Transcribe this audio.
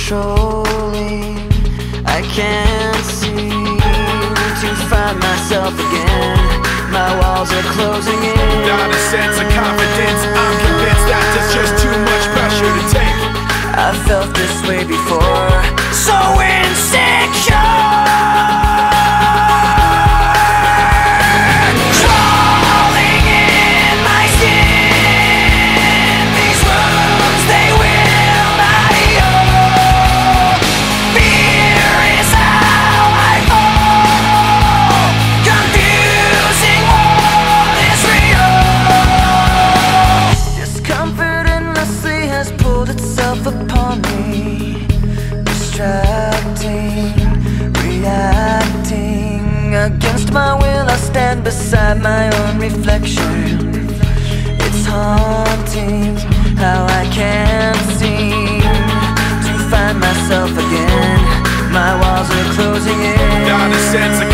controlling. I can't seem to find myself again. My walls are closing in. Not a sense of confidence, I'm convinced that there's just too much pressure to take. I felt this way before, so insecure. Upon me, distracting, reacting against my will. I stand beside my own reflection. It's haunting how I can't seem to find myself again. My walls are closing in. Not a sense of